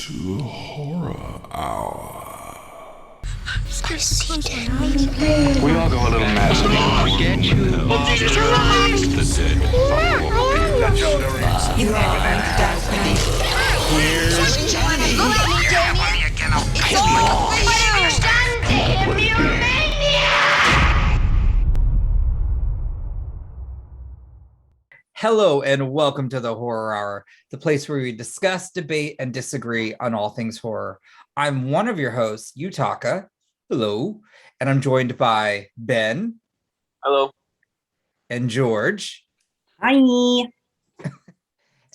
to the Horror Hour. We all go a little mad. Forget you. You are undoubtedly Hello and welcome to the Horror Hour, the place where we discuss, debate, and disagree on all things horror. I'm one of your hosts, Utaka. Hello. And I'm joined by Ben. Hello. And George. Hi.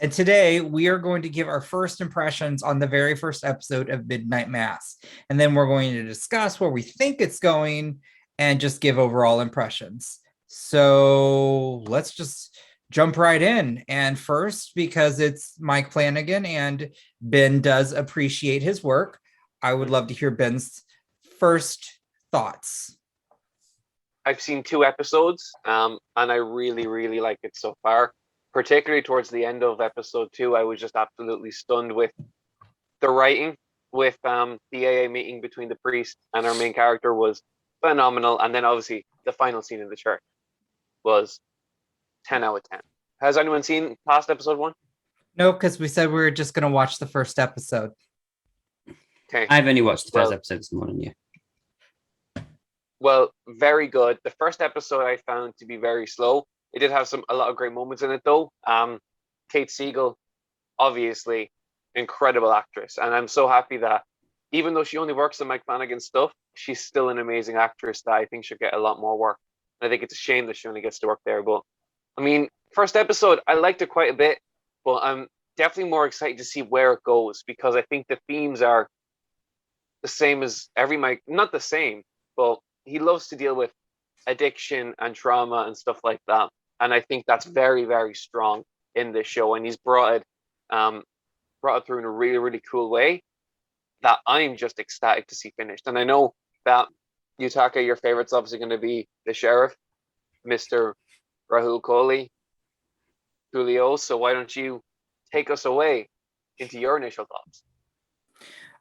And today we are going to give our first impressions on the very first episode of Midnight Mass. And then we're going to discuss where we think it's going and just give overall impressions. So let's just jump right in. And first, because it's Mike Flanagan and Ben does appreciate his work, I would love to hear Ben's first thoughts. I've seen 2 episodes, and I really, really like it so far. Particularly towards the end of episode 2, I was just absolutely stunned with the writing, with the AA meeting between the priest and our main character was phenomenal. And then obviously the final scene in the church was 10 out of 10. Has anyone seen past episode 1? No, because we said we were just going to watch the first episode. Okay. I've only watched the first episode this morning, yeah. Well, very good. The first episode I found to be very slow. It did have a lot of great moments in it, though. Kate Siegel, obviously, incredible actress. And I'm so happy that even though she only works on Mike Flanagan's stuff, she's still an amazing actress that I think should get a lot more work. And I think it's a shame that she only gets to work there. But, I mean, first episode, I liked it quite a bit. But I'm definitely more excited to see where it goes, because I think the themes are the same as every Mike. Not the same, but he loves to deal with addiction and trauma and stuff like that. And I think that's very, very strong in this show. And he's brought it through in a really, really cool way that I'm just ecstatic to see finished. And I know that, Yutaka, your favorite's obviously going to be the sheriff, Mr. Rahul Kohli, Julio. So why don't you take us away into your initial thoughts?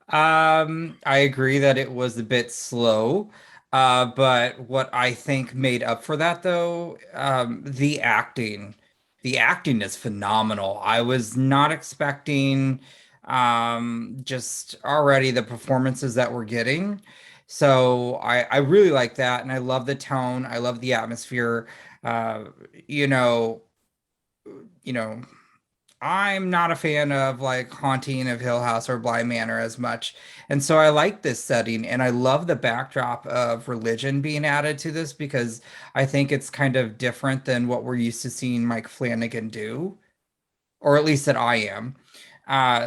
I agree that it was a bit slow. But what I think made up for that, though, the acting is phenomenal. I was not expecting just already the performances that we're getting. So I really like that. And I love the tone. I love the atmosphere. You know, I'm not a fan of like Haunting of Hill House or Bly Manor as much. And so I like this setting, and I love the backdrop of religion being added to this, because I think it's kind of different than what we're used to seeing Mike Flanagan do, or at least that I am.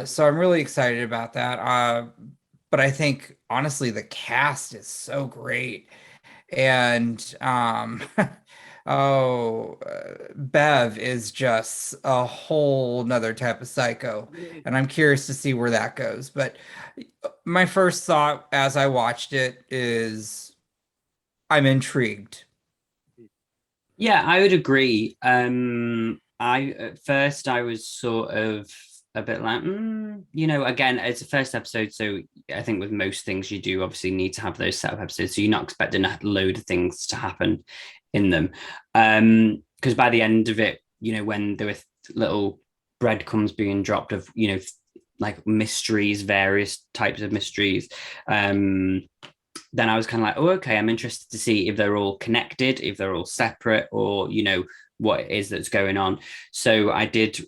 So I'm really excited about that. But I think honestly, the cast is so great. And Bev is just a whole nother type of psycho, and I'm curious to see where that goes. But my first thought as I watched it is I'm intrigued. Yeah, I would agree. At first I was sort of a bit like, again, it's the first episode, so I think with most things you do obviously need to have those setup episodes, so you're not expecting a load of things to happen in them. Because by the end of it, when there were little breadcrumbs being dropped of, like mysteries, various types of mysteries, then I was kind of like, oh, okay, I'm interested to see if they're all connected, if they're all separate, or, what it is that's going on. So I did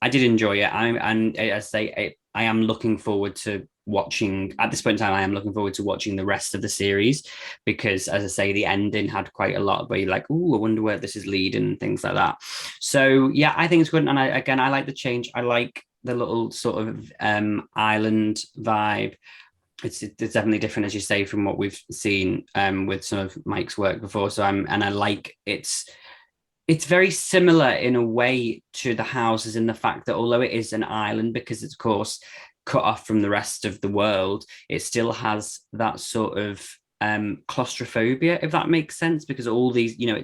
enjoy it. I am looking forward to watching, at this point in time, I am looking forward to watching the rest of the series, because, as I say, the ending had quite a lot where you're like, oh, I wonder where this is leading and things like that. So yeah, I think it's good. And I like the change. I like the little sort of island vibe. It's definitely different, as you say, from what we've seen with some of Mike's work before. So I like it's very similar in a way to the houses, in the fact that although it is an island, because it's of course cut off from the rest of the world, it still has that sort of claustrophobia, if that makes sense, because all these, you know,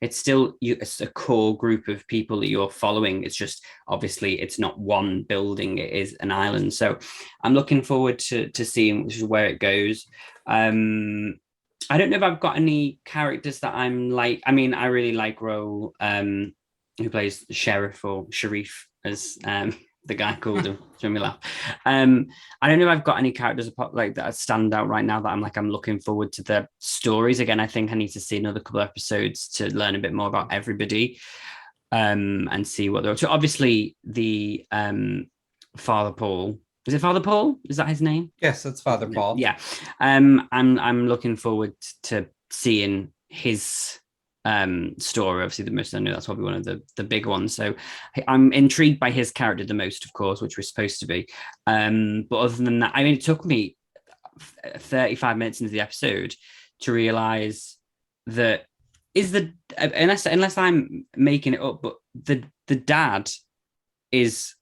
it's still it's a core group of people that you're following. It's just obviously it's not one building, it is an island. So I'm looking forward to seeing where it goes. I don't know if I've got any characters that I'm like. I mean, I really like Ro, who plays Sheriff or Sharif, as the guy called him. To me laugh. I don't know if I've got any characters like that stand out right now that I'm looking forward to the stories. Again, I think I need to see another couple of episodes to learn a bit more about everybody, and see what they're up to. Obviously, the Father Paul. Is it Father Paul? Is that his name? Yes, it's Father Paul. Yeah. I'm looking forward to seeing his story. Obviously, I know that's probably one of the big ones. So I'm intrigued by his character the most, of course, which we're supposed to be. But other than that, I mean, it took me 35 minutes into the episode to realize that unless I'm making it up, but the dad is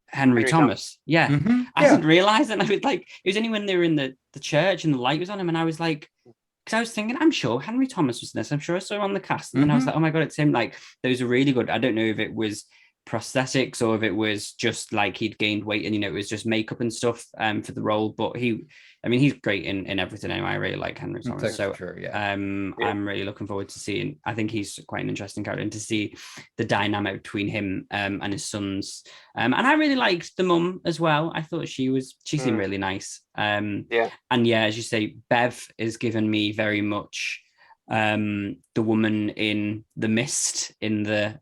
Henry Thomas. Yeah. Mm-hmm. I didn't realize it. And I was like, it was only when they were in the church and the light was on him. And I was like, because I was thinking, I'm sure Henry Thomas was in this. I'm sure I saw him on the cast. And then I was like, oh my God, it's him. Like, those are really good. I don't know if it was prosthetics or if it was just like he'd gained weight and, you know, it was just makeup and stuff for the role. But he's great in everything anyway. I really like Henry Thomas. So true, yeah. I'm really looking forward to seeing. I think he's quite an interesting character, and to see the dynamic between him and his sons. And I really liked the mum as well. I thought she seemed really nice. And yeah, as you say, Bev is given me very much the woman in The Mist in the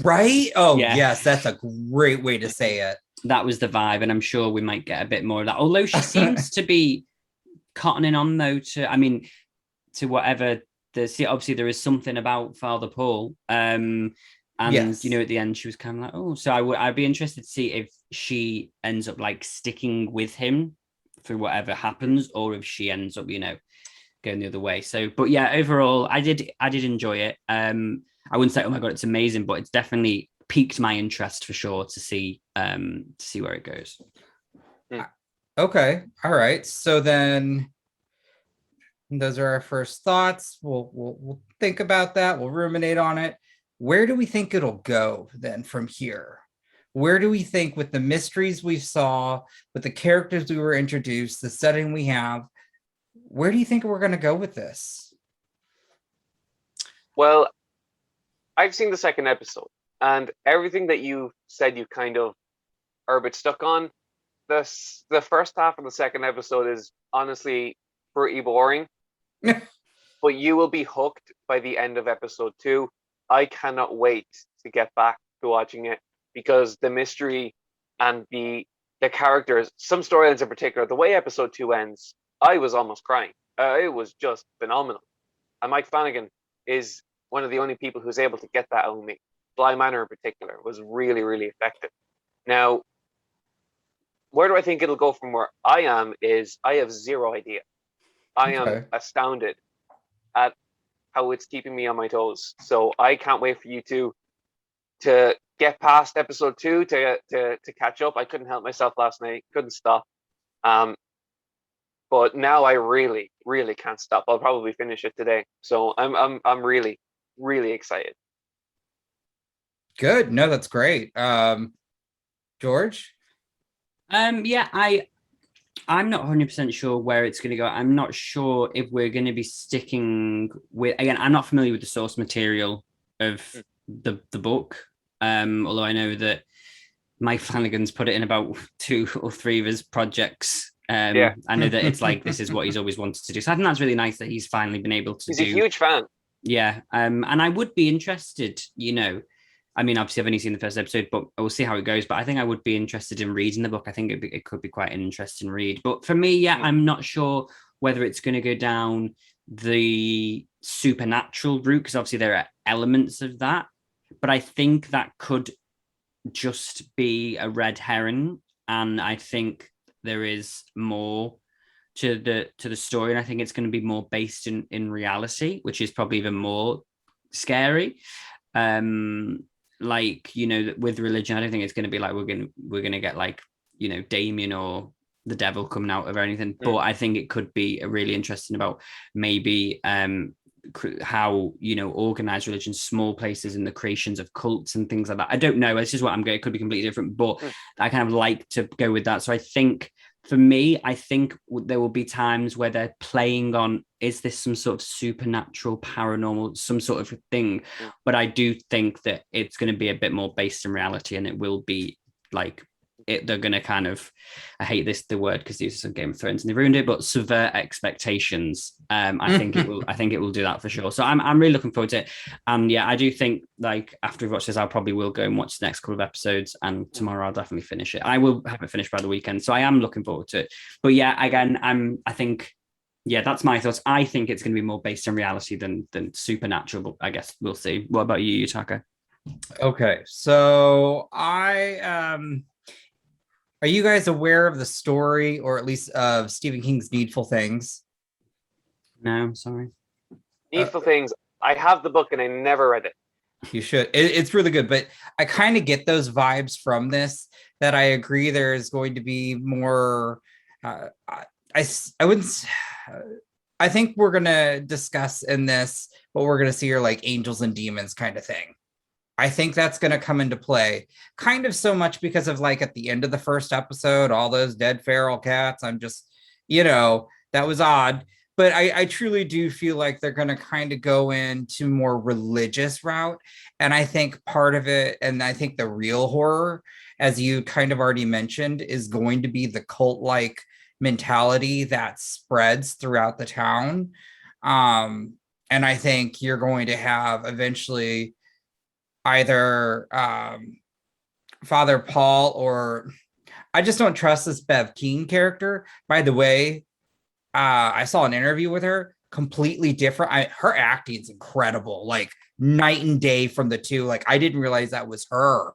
right. Oh yes, that's a great way to say it. That was the vibe, and I'm sure we might get a bit more of that. Although she seems to be cottoning on though to whatever obviously there is something about Father Paul. And yes. You know, at the end she was kind of like, oh, so I'd be interested to see if she ends up like sticking with him for whatever happens, or if she ends up, you know, going the other way. So, but yeah, overall, I did enjoy it. I wouldn't say, oh my God, it's amazing, but it's definitely piqued my interest for sure to see where it goes. Okay. All right. So then those are our first thoughts. We'll think about that. We'll ruminate on it. Where do we think it'll go then from here? Where do we think, with the mysteries we saw, with the characters we were introduced, the setting we have, where do you think we're going to go with this? Well, I've seen the second episode, and everything that you said you kind of are a bit stuck on. The first half of the second episode is honestly pretty boring, but you will be hooked by the end of episode 2. I cannot wait to get back to watching it, because the mystery and the characters, some storylines in particular, the way episode 2 ends, I was almost crying. It was just phenomenal. And Mike Flanagan is one of the only people who's able to get that out of me. Bly Manor in particular was really, really effective. Now, where do I think it'll go from where I am is I have zero idea. I am astounded at how it's keeping me on my toes. So I can't wait for you to get past episode 2 to catch up. I couldn't help myself last night. Couldn't stop. But now I really, really can't stop. I'll probably finish it today. So I'm really, really excited. Good. No, that's great. George? Yeah, I'm not 100% sure where it's going to go. I'm not sure if we're going to be sticking with, again, I'm not familiar with the source material of the book. Although I know that Mike Flanagan's put it in about 2 or 3 of his projects. I know that it's like, this is what he's always wanted to do. So I think that's really nice that he's finally been able to do. He's a huge fan. Yeah. And I would be interested, you know, I mean, obviously I've only seen the first episode, but we'll see how it goes. But I think I would be interested in reading the book. I think it could be quite an interesting read. But for me, I'm not sure whether it's going to go down the supernatural route, because obviously there are elements of that. But I think that could just be a red herring. And I think there is more to the story. And I think it's going to be more based in reality, which is probably even more scary. Like, you know, with religion, I don't think it's going to be like we're going to get like, you know, Damien or the devil coming out of or anything, but I think it could be a really interesting about maybe how, you know, organized religion, small places, and the creations of cults and things like that. I don't know. It's just what I'm going. It could be completely different, but I kind of like to go with that. So I think for me, I think there will be times where they're playing on, is this some sort of supernatural, paranormal, some sort of thing? But I do think that it's going to be a bit more based in reality, and it will be like they're going to kind of, I hate the word because these are some Game of Thrones and they ruined it, but subvert expectations. I think it will do that for sure. So I'm really looking forward to it. And yeah, I do think like after we've watched this, I'll probably will go and watch the next couple of episodes, and tomorrow I'll definitely finish it. I will have it finished by the weekend, so I am looking forward to it. But yeah, again, I think, yeah, that's my thoughts. I think it's going to be more based on reality than supernatural, but I guess we'll see. What about you, Yutaka? Okay, so are you guys aware of the story, or at least of Stephen King's Needful Things? No, I'm sorry. Needful Things. I have the book and I never read it. You should. It's really good, but I kind of get those vibes from this, that I agree there's going to be more. I wouldn't. I think we're gonna discuss in this what we're gonna see are like angels and demons kind of thing. I think that's going to come into play, kind of so much because of like at the end of the first episode, all those dead feral cats. I'm just, you know, that was odd. But I truly do feel like they're going to kind of go into more religious route. And I think part of it, and I think the real horror, as you kind of already mentioned, is going to be the cult-like mentality that spreads throughout the town. And I think you're going to have eventually either Father Paul, or I just don't trust this Bev Keane character. By the way, I saw an interview with her, completely different. Her acting is incredible, like night and day from the two. Like I didn't realize that was her.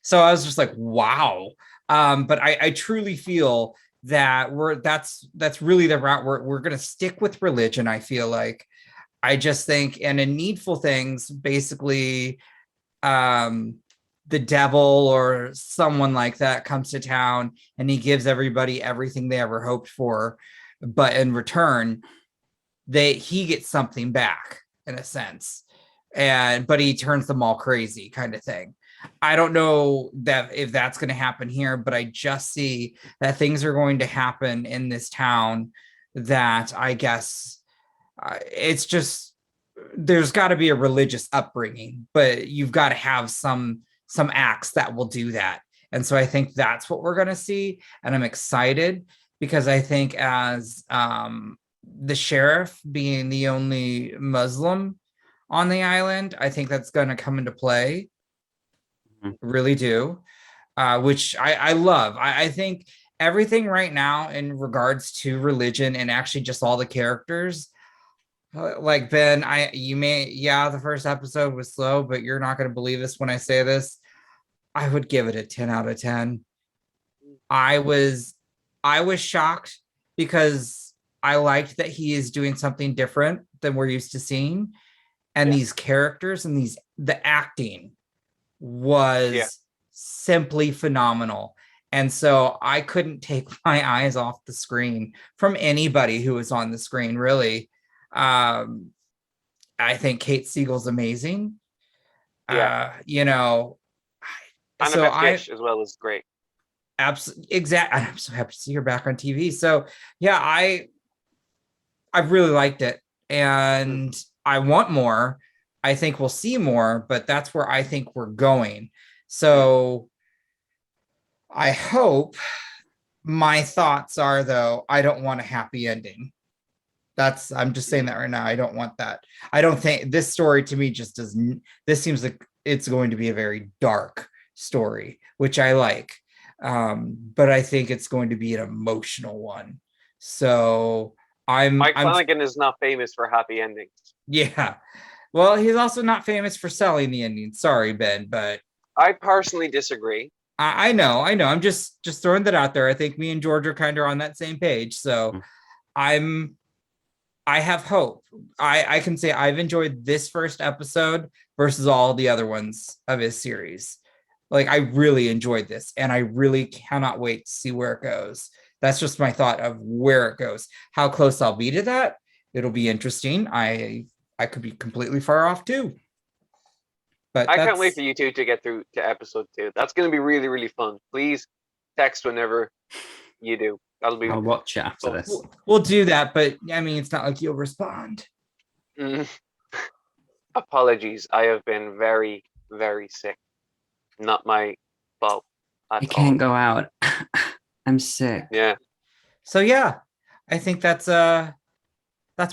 So I was just like, wow. But I truly feel that that's really the route we're going to stick with religion. I feel like. I just think, and in Needful Things, basically, the devil or someone like that comes to town and he gives everybody everything they ever hoped for, but in return, he gets something back in a sense, but he turns them all crazy, kind of thing. I don't know that if that's going to happen here, but I just see that things are going to happen in this town that I guess. It's just there's got to be a religious upbringing, but you've got to have some acts that will do that. And so I think that's what we're going to see. And I'm excited because I think as the sheriff being the only Muslim on the island, I think that's going to come into play. Really do. Which I love. I think everything right now in regards to religion and actually just all the characters, like Ben, the first episode was slow, but you're not going to believe this when I say this. I would give it a 10 out of 10. I was shocked because I liked that he is doing something different than we're used to seeing. And these characters and the acting was simply phenomenal. And so I couldn't take my eyes off the screen from anybody who was on the screen, really. I think Kate Siegel's amazing. You know, Annabeth Gish as well is great. Absolutely, exactly. I'm so happy to see her back on TV. So yeah, I really liked it, and I want more. I think we'll see more, but that's where I think we're going. So I hope. My thoughts are, though, I don't want a happy ending. I'm just saying that right now. I don't want that. I don't think this story to me just doesn't. This seems like it's going to be a very dark story, which I like. But I think it's going to be an emotional one. So Mike Flanagan is not famous for happy endings. Yeah. Well, he's also not famous for selling the ending. Sorry, Ben, but I personally disagree. I know. I'm just throwing that out there. I think me and George are kind of on that same page. So I have hope. I can say I've enjoyed this first episode versus all the other ones of his series. Like, I really enjoyed this, and I really cannot wait to see where it goes. That's just my thought of where it goes. How close I'll be to that, it'll be interesting. I could be completely far off too. But I can't wait for you two to get through to episode 2. That's going to be really, really fun. Please text whenever you do. That'll be. I'll watch it after fun. this. We'll do that, but I mean, it's not like you'll respond. Apologies. I have been very, very sick. Not my fault. I can't go out. I'm sick. Yeah. So yeah, I think that's where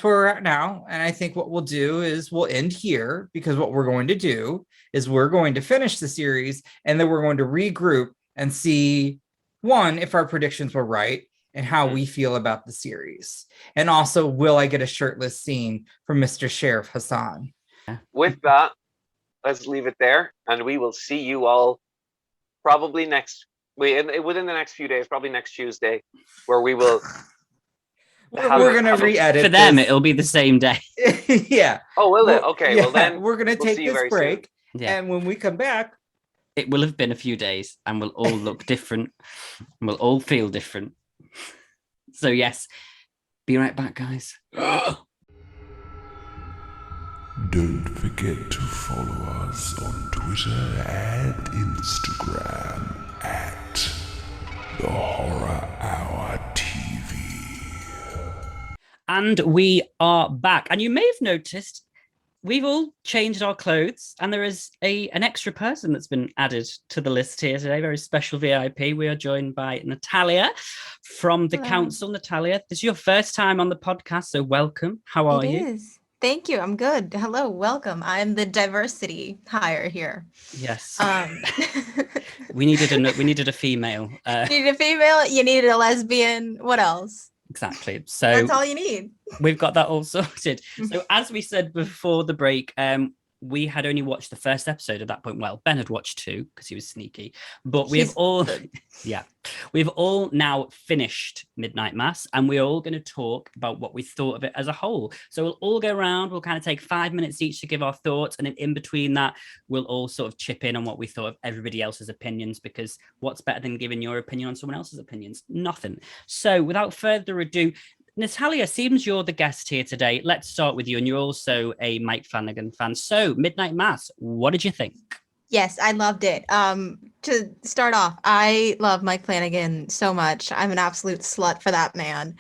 we're at now. And I think what we'll do is we'll end here, because what we're going to do is we're going to finish the series, and then we're going to regroup and see, one, if our predictions were right and how we feel about the series. And also, will I get a shirtless scene from Mr. Sheriff Hassan? With that, let's leave it there, and we will see you all probably within the next few days, probably next Tuesday, where we will. We're gonna re-edit for them. this. It'll be the same day. Yeah. Oh, will it? Okay. Yeah, Well, then we're gonna take see you this very break, Yeah. and when we come back, It will have been a few days, and we'll all look different, and we'll all feel different. So yes, be right back, guys. Don't forget to follow us on Twitter and Instagram at The Horror Hour TV. And we are back. And you may have noticed we've all changed our clothes, and there is an extra person that's been added to the list here today. Very special VIP. We are joined by Natalia from the council. Natalia, this is your first time on the podcast, so welcome. How are you? It is. Thank you. I'm good. Hello, welcome. I'm the diversity hire here. Yes. Um, we needed a female. you need a female. You needed a lesbian. What else? Exactly. So That's all you need. we've got that all sorted. So as we said before the break, we had only watched the first episode at that point. Well, Ben had watched 2 because he was sneaky, but we've all now finished Midnight Mass, and we're all going to talk about what we thought of it as a whole. So we'll all go around, we'll kind of take 5 minutes each to give our thoughts, and then in between that, we'll all sort of chip in on what we thought of everybody else's opinions, because what's better than giving your opinion on someone else's opinions? Nothing. So without further ado, Natalia, seems you're the guest here today. Let's start with you, and you're also a Mike Flanagan fan. So, Midnight Mass, what did you think? Yes, I loved it. To start off, I love Mike Flanagan so much. I'm an absolute slut for that man.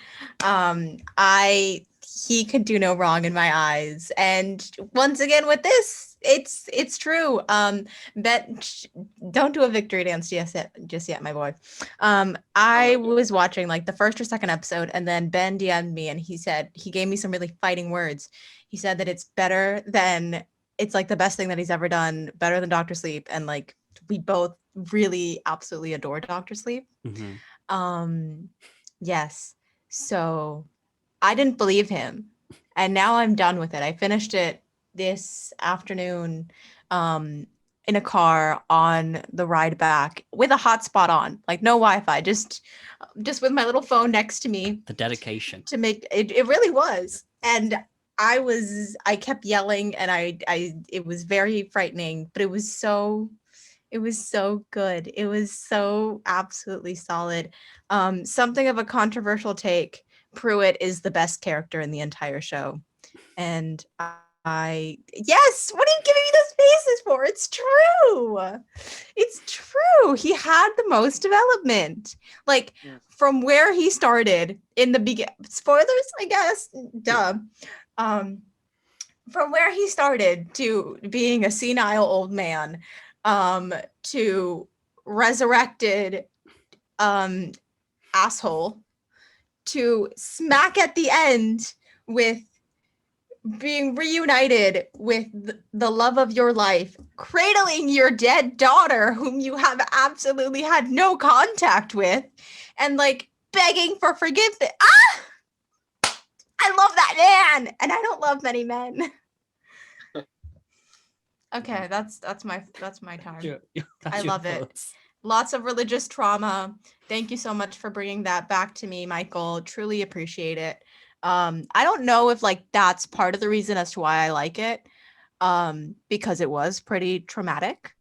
He could do no wrong in my eyes. And once again with this, it's true. Don't do a victory dance just yet, my boy. I was watching like the first or second episode, and then Ben DM'd me, and he gave me some really fighting words. He said that it's like the best thing that he's ever done, better than Dr. Sleep. And like, we both really absolutely adore Dr. Sleep. Mm-hmm. Yes. So I didn't believe him, and now I'm done with it. I finished it this afternoon in a car on the ride back with a hotspot on, like no Wi-Fi, just with my little phone next to me. The dedication to make it. It really was. And I kept yelling, and it was very frightening, but it was so good. It was so absolutely solid. Something of a controversial take. Pruitt is the best character in the entire show. And yes, what are you giving me those faces for? It's true. It's true. He had the most development. Like, from where he started in the beginning, spoilers, I guess, duh. From where he started to being a senile old man, to resurrected asshole, to smack at the end with being reunited with the love of your life, cradling your dead daughter whom you have absolutely had no contact with, and like begging for forgiveness. I love that man, and I don't love many men. Okay, that's my time. I love it. Lots of religious trauma. Thank you so much for bringing that back to me, Michael. Truly appreciate it. I don't know if like that's part of the reason as to why I like it, because it was pretty traumatic.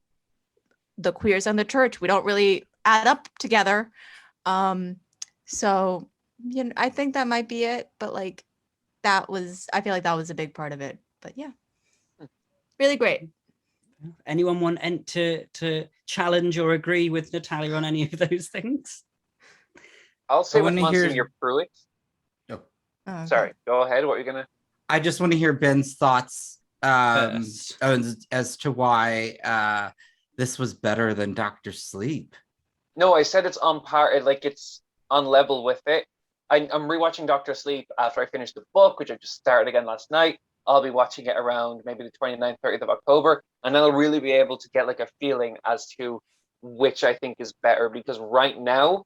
the queers and the church, we don't really add up together. So, I think that might be it. But like, I feel like that was a big part of it. But yeah, really great. Anyone want to challenge or agree with Natalia on any of those things? I'll say with wanna hear- Monsignor Pruitt. Oh. Oh, okay. Sorry, go ahead. What are you gonna? I just want to hear Ben's thoughts First. as to why this was better than Doctor Sleep. No, I said it's on par. Like it's on level with it. I'm rewatching Doctor Sleep after I finished the book, which I just started again last night. I'll be watching it around maybe the 29th, 30th of October, and then I'll really be able to get like a feeling as to which I think is better. Because right now,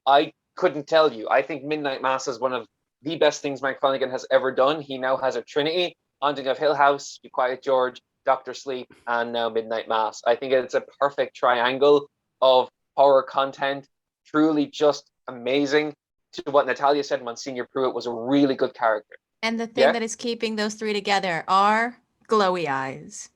I couldn't tell you. I think Midnight Mass is one of the best things Mike Flanagan has ever done. He now has a trinity: Haunting of Hill House, Be Quiet George, Doctor Sleep, and now Midnight Mass. I think it's a perfect triangle of horror content, truly just amazing. To what Natalia said, Monsignor Pruitt was a really good character. And the thing that is keeping those three together are glowy eyes.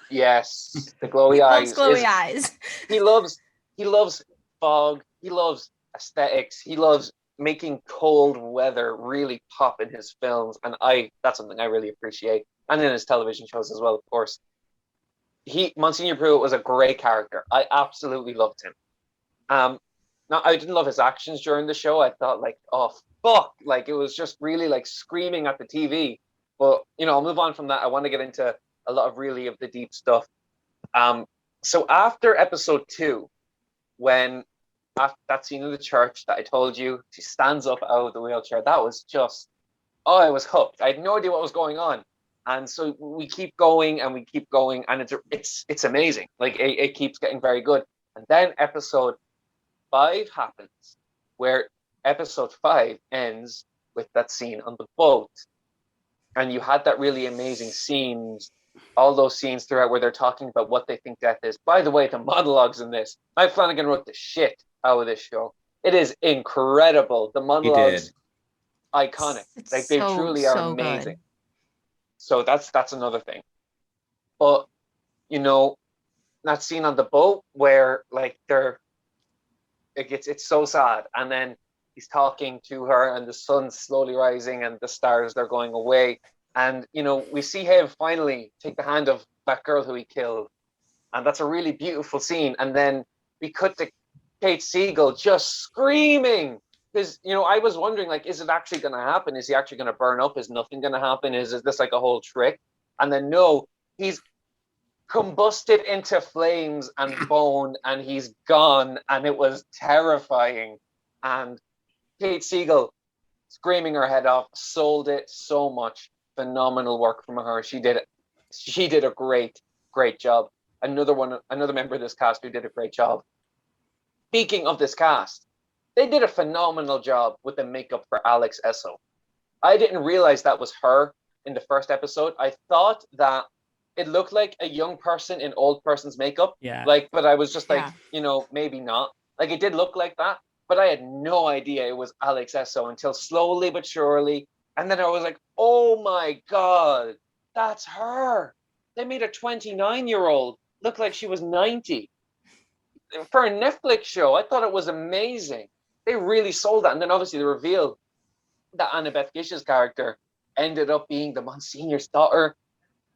Yes, the glowy He eyes. loves glowy eyes. He loves fog. He loves aesthetics. He loves making cold weather really pop in his films, and that's something I really appreciate, and in his television shows as well, of course. Monsignor Pruitt was a great character. I absolutely loved him. Now I didn't love his actions during the show. I thought like, oh fuck, like it was just really like screaming at the TV. But I'll move on from that. I want to get into a lot of really of the deep stuff. So after episode 2, when after that scene in the church that I told you, she stands up out of the wheelchair. That was just, I was hooked. I had no idea what was going on, and so we keep going and we keep going, and it's amazing. Like it keeps getting very good. And then episode 5 happens, where episode 5 ends with that scene on the boat, and you had that really amazing scenes. All those scenes throughout where they're talking about what they think death is. By the way, the monologues in this, Mike Flanagan wrote the shit out of this show. It is incredible. The monologues, iconic. It's like they truly are amazing. good. So that's another thing. But that scene on the boat where like it's so sad, and then he's talking to her, and the sun's slowly rising, and the stars they're going away. And, we see him finally take the hand of that girl who he killed. And that's a really beautiful scene. And then we cut to Kate Siegel just screaming. Because, I was wondering, like, is it actually going to happen? Is he actually going to burn up? Is nothing going to happen? Is this like a whole trick? And then, no, he's combusted into flames and bone, and he's gone. And it was terrifying. And Kate Siegel, screaming her head off, sold it so much. Phenomenal work from her. She did a great job. Another member of this cast who did a great job. Speaking of this cast, they did a phenomenal job with the makeup for Alex Esso. I didn't realize that was her in the first episode. I thought that it looked like a young person in old person's makeup. Yeah. But I was just like, maybe not. Like it did look like that, but I had no idea it was Alex Esso until slowly but surely. And then I was like, oh my God, that's her. They made a 29-year-old look like she was 90. For a Netflix show, I thought it was amazing. They really sold that. And then obviously the reveal that Annabeth Gish's character ended up being the Monsignor's daughter.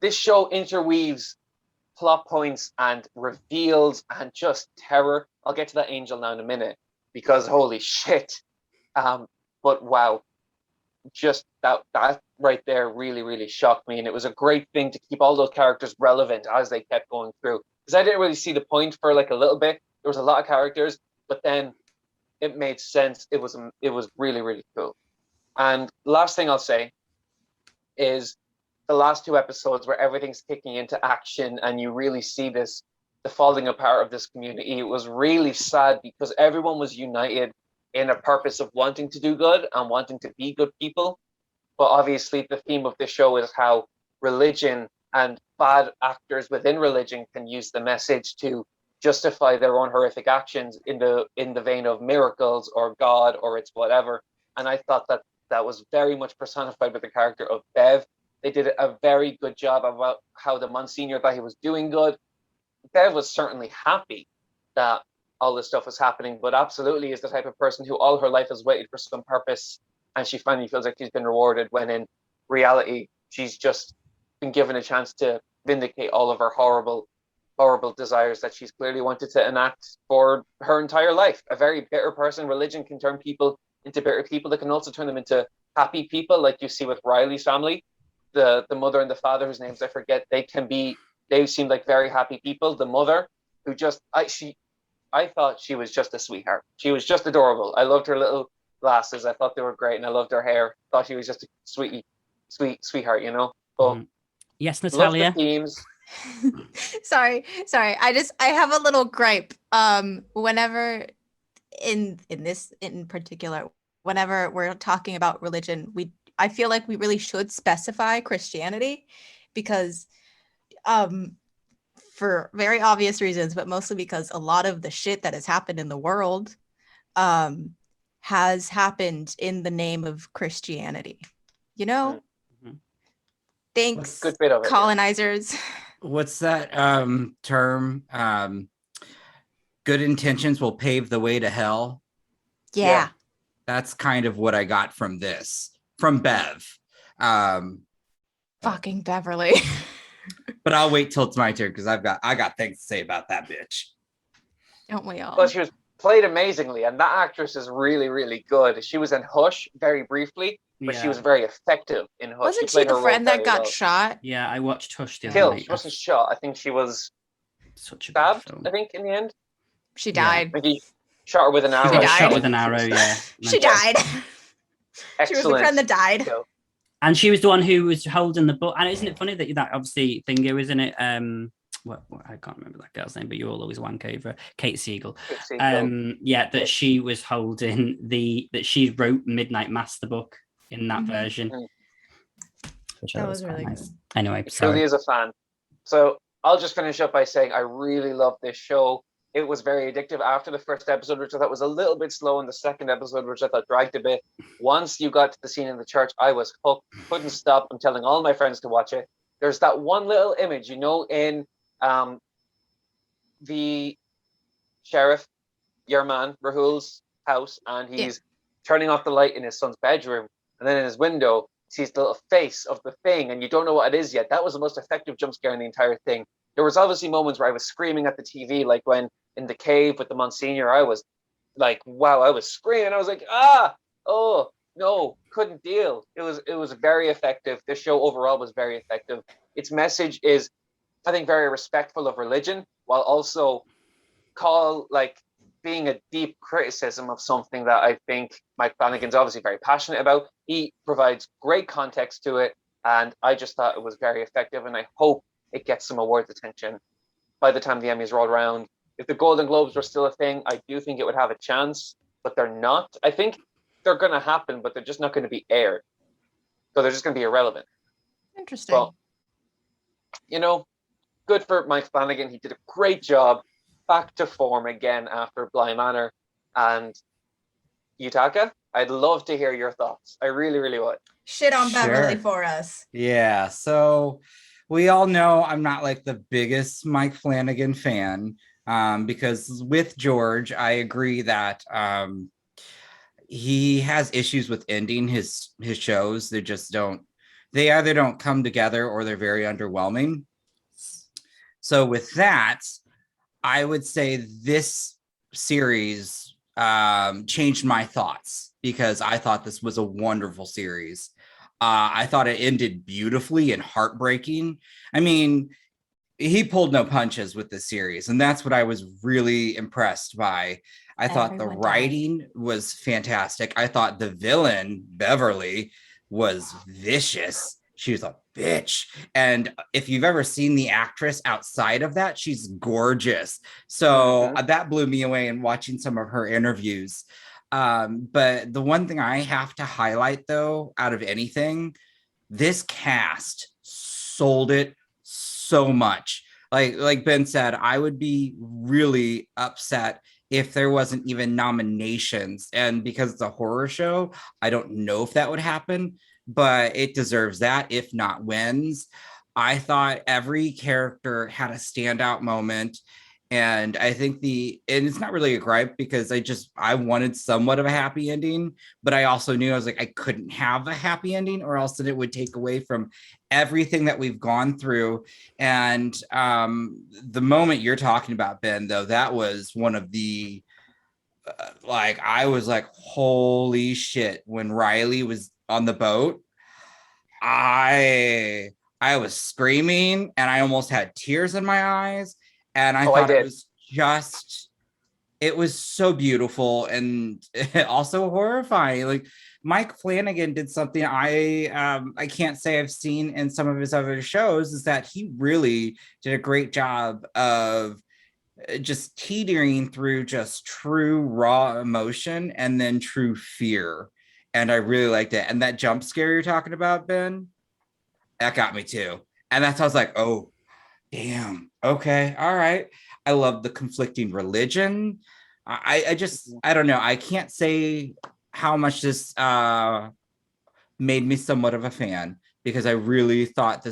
This show interweaves plot points and reveals and just terror. I'll get to that angel now in a minute, because holy shit. But wow. Just that right there really, really shocked me. And it was a great thing to keep all those characters relevant as they kept going through. Because I didn't really see the point for like a little bit. There was a lot of characters, but then it made sense. It was really, really cool. And last thing I'll say is the last 2 episodes where everything's kicking into action and you really see the falling apart of this community. It was really sad because everyone was united in a purpose of wanting to do good and wanting to be good people. But obviously the theme of this show is how religion and bad actors within religion can use the message to justify their own horrific actions in the vein of miracles or God or it's whatever. And I thought that was very much personified with the character of Bev. They did a very good job about how the Monsignor thought he was doing good. Bev was certainly happy that all this stuff was happening, but absolutely is the type of person who all her life has waited for some purpose, and she finally feels like she's been rewarded, when in reality she's just been given a chance to vindicate all of her horrible desires that she's clearly wanted to enact for her entire life. A very bitter person. Religion can turn people into bitter people. It can also turn them into happy people, like you see with Riley's family. The mother and the father, whose names I forget, they seem like very happy people. The mother, who just I thought she was just a sweetheart. She was just adorable. I loved her little glasses. I thought they were great, and I loved her hair. Thought she was just a sweetheart, you know. But yes, love the Natalia. themes. sorry. I have a little gripe. Whenever in particular, whenever we're talking about religion, I feel like we really should specify Christianity, because for very obvious reasons, but mostly because a lot of the shit that has happened in the world has happened in the name of Christianity. You know? Mm-hmm. Thanks, Good bit of it, colonizers. What's that term? Good intentions will pave the way to hell. Yeah. That's kind of what I got from Bev. Fucking Beverly. But I'll wait till it's my turn, because I got things to say about that bitch. Don't we all? But she was played amazingly, and that actress is really, really good. She was in Hush very briefly, but she was very effective in Hush. Wasn't she the friend that got shot? Yeah, I watched Hush the other Killed. night. She wasn't shot. I think she was Such a stabbed. film. I think in the end, She died. maybe shot her with an arrow. She got died. shot with an arrow, yeah. She died. Excellent. She was the friend that died. kill. And she was the one who was holding the book. And isn't it funny that obviously Thingo, isn't it? What I can't remember that girl's name, but you all always wank over Kate Siegel. That she was holding that she wrote Midnight Mass, the book, in that version. Which That was really nice. good. Anyway, Truly sorry. is a fan. So I'll just finish up by saying I really love this show. It was very addictive after the first episode, which I thought was a little bit slow, and the second episode, which I thought dragged a bit. Once you got to the scene in the church, I was hooked, couldn't stop. I'm telling all my friends to watch it. There's that one little image, in the sheriff, your man, Rahul's house, and he's turning off the light in his son's bedroom, and then in his window, sees the little face of the thing, and you don't know what it is yet. That was the most effective jump scare in the entire thing. There was obviously moments where I was screaming at the TV, like when in the cave with the Monsignor, I was like, wow, I was screaming. I was like, oh no, couldn't deal. It was very effective. This show overall was very effective. Its message is, I think, very respectful of religion, while also being a deep criticism of something that I think Mike Flanagan's obviously very passionate about. He provides great context to it, and I just thought it was very effective, and I hope it gets some awards attention by the time the Emmys roll around. If the Golden Globes were still a thing, I do think it would have a chance, but they're not. I think they're going to happen, but they're just not going to be aired. So they're just going to be irrelevant. Interesting. Well, good for Mike Flanagan. He did a great job. Back to form again after Bly Manor. And Yutaka, I'd love to hear your thoughts. I really, really would. Shit on Beverly for us. Yeah, so we all know I'm not like the biggest Mike Flanagan fan, because with George, I agree that he has issues with ending his shows. They either don't come together or they're very underwhelming. So with that, I would say this series changed my thoughts, because I thought this was a wonderful series. I thought it ended beautifully and heartbreaking. I mean, he pulled no punches with this series, and that's what I was really impressed by. I thought the writing was fantastic. I thought the villain, Beverly, was vicious. She was a bitch. And if you've ever seen the actress outside of that, she's gorgeous. So that blew me away in watching some of her interviews. But the one thing I have to highlight, though, out of anything, this cast sold it so much. Like Ben said, I would be really upset if there wasn't even nominations. And because it's a horror show, I don't know if that would happen, but it deserves that, if not wins. I thought every character had a standout moment. And I think and it's not really a gripe because I wanted somewhat of a happy ending, but I also knew I was like, I couldn't have a happy ending or else it would take away from everything that we've gone through. And the moment you're talking about, Ben, though, that was one of the, like, I was like, holy shit, when Riley was on the boat, I was screaming and I almost had tears in my eyes. And I thought it was so beautiful and also horrifying. Like Mike Flanagan did something I can't say I've seen in some of his other shows, is that he really did a great job of just teetering through just true raw emotion and then true fear. And I really liked it. And that jump scare you're talking about, Ben, that got me too. And that's how I was like, oh, damn. Okay. All right. I love the conflicting religion. I don't know. I can't say how much this made me somewhat of a fan, because I really thought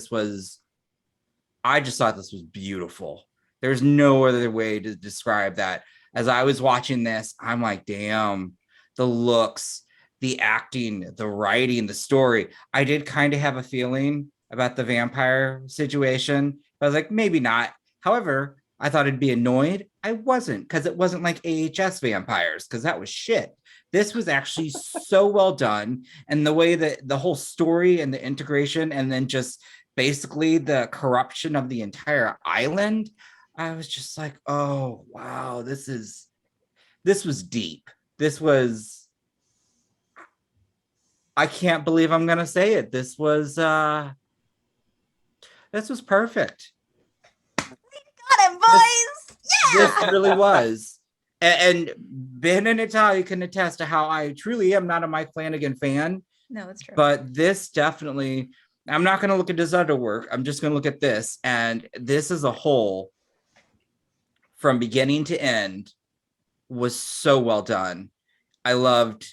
I just thought this was beautiful. There's no other way to describe that. As I was watching this, I'm like, damn, the looks, the acting, the writing, the story. I did kind of have a feeling about the vampire situation. I was like, maybe not. However, I thought I'd be annoyed. I wasn't, because it wasn't like AHS vampires, because that was shit. This was actually so well done. And the way that the whole story and the integration, and then just basically the corruption of the entire island, I was just like, oh, wow, this was deep. This was, I can't believe I'm going to say it. This was perfect. Got him, boys. This really was. And Ben and Natalia can attest to how I truly am not a Mike Flanagan fan. No, it's true. But this definitely, I'm not going to look at his other work. I'm just going to look at this. And this as a whole, from beginning to end, was so well done. I loved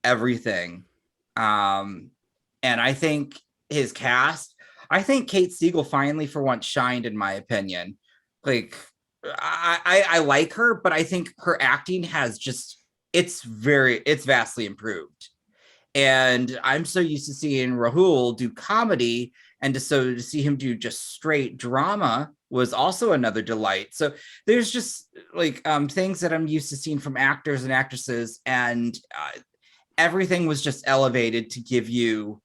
everything. And I think his cast, I think Kate Siegel finally for once shined, in my opinion. Like, I like her, but I think her acting has just, it's vastly improved. And I'm so used to seeing Rahul do comedy, and to see him do just straight drama was also another delight. So there's just like things that I'm used to seeing from actors and actresses, and everything was just elevated to give you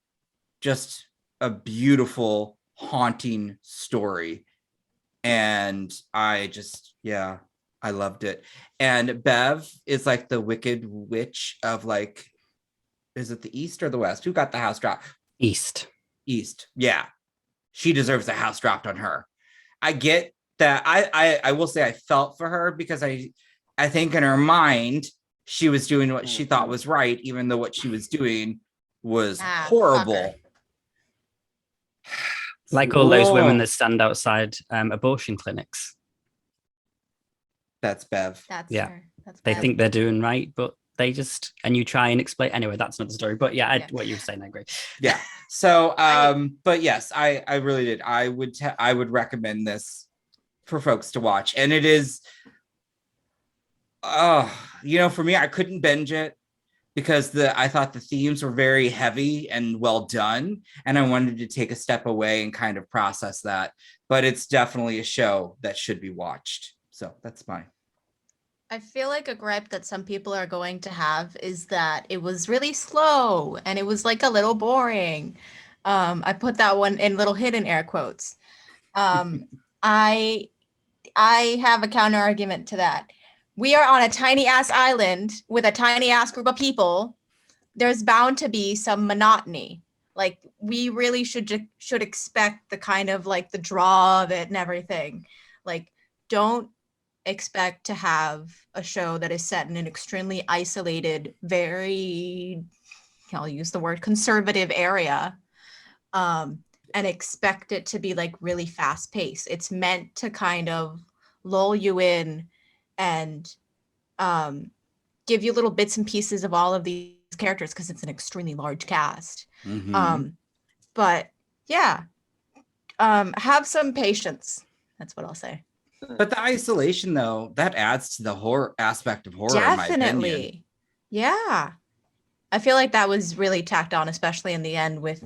just a beautiful, haunting story. And I loved it. And Bev is like the wicked witch of, like, is it the East or the West? Who got the house dropped? East. Yeah. She deserves a house dropped on her. I get that. I will say I felt for her, because I think in her mind, she was doing what she thought was right, even though what she was doing was horrible. Like all those women that stand outside abortion clinics. That's Bev. That's Yeah. her. That's They Bev. think they're doing right, but they just, and you try and explain. Anyway, that's another story. But yeah, what you were saying, I agree. Yeah. So, but yes, I really did. I would recommend this for folks to watch. And it is, for me, I couldn't binge it because I thought the themes were very heavy and well done. And I wanted to take a step away and kind of process that. But it's definitely a show that should be watched. So that's mine. I feel like a gripe that some people are going to have is that it was really slow and it was like a little boring. I put that one in little hidden air quotes. I have a counter argument to that. We are on a tiny ass island with a tiny ass group of people. There's bound to be some monotony. Like, we really should expect the kind of like the draw of it and everything. Like, don't expect to have a show that is set in an extremely isolated, very, I'll use the word conservative area, and expect it to be like really fast paced. It's meant to kind of lull you in and give you little bits and pieces of all of these characters, because it's an extremely large cast. Mm-hmm. But yeah, Have some patience. That's what I'll say. But the isolation, though, that adds to the horror aspect of horror, in my opinion. Definitely. Yeah. I feel like that was really tacked on, especially in the end with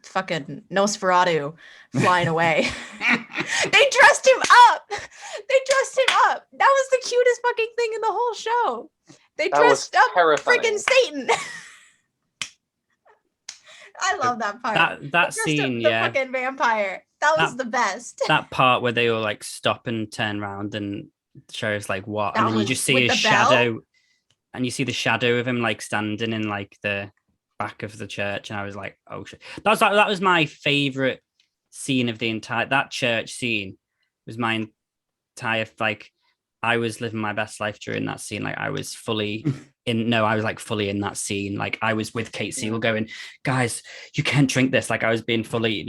fucking Nosferatu flying away. They dressed him up. They dressed him up. That was the cutest fucking thing in the whole show. They That was dressed up terrifying. friggin' Satan. I love that part. That They dressed up scene, the yeah. fucking vampire. That was the best. That part where they all like stop and turn around and shows like what, That and then you was just see with his the bell? shadow, and you see the shadow of him like standing in like the back of the church, and I was like, oh shit. That was my favorite scene of the entire, that church scene was my entire, like, I was living my best life during that scene. Like I was fully I was like fully in that scene. Like I was with Kate Siegel going, guys, you can't drink this. Like I was being fully,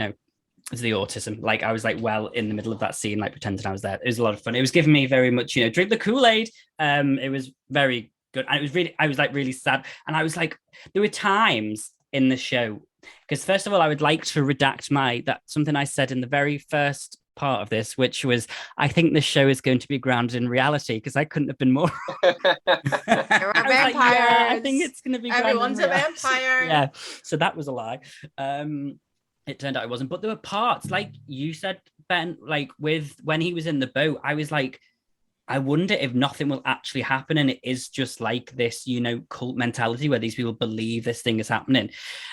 it's the autism. Like I was like well in the middle of that scene, like pretending I was there. It was a lot of fun. It was giving me very much, drink the Kool-Aid. It was very good. And it was really, I was like really sad. And I was like, there were times in the show, because first of all, I would like to redact that something I said in the very first part of this, which was, I think this show is going to be grounded in reality, because I couldn't have been more. There are vampires. Like, yeah, I think it's going to be. Everyone's a vampire. Yeah, so that was a lie. It turned out it wasn't, but there were parts, like you said, Ben, like with when he was in the boat, I was like, I wonder if nothing will actually happen, and it is just like this, cult mentality where these people believe this thing is happening.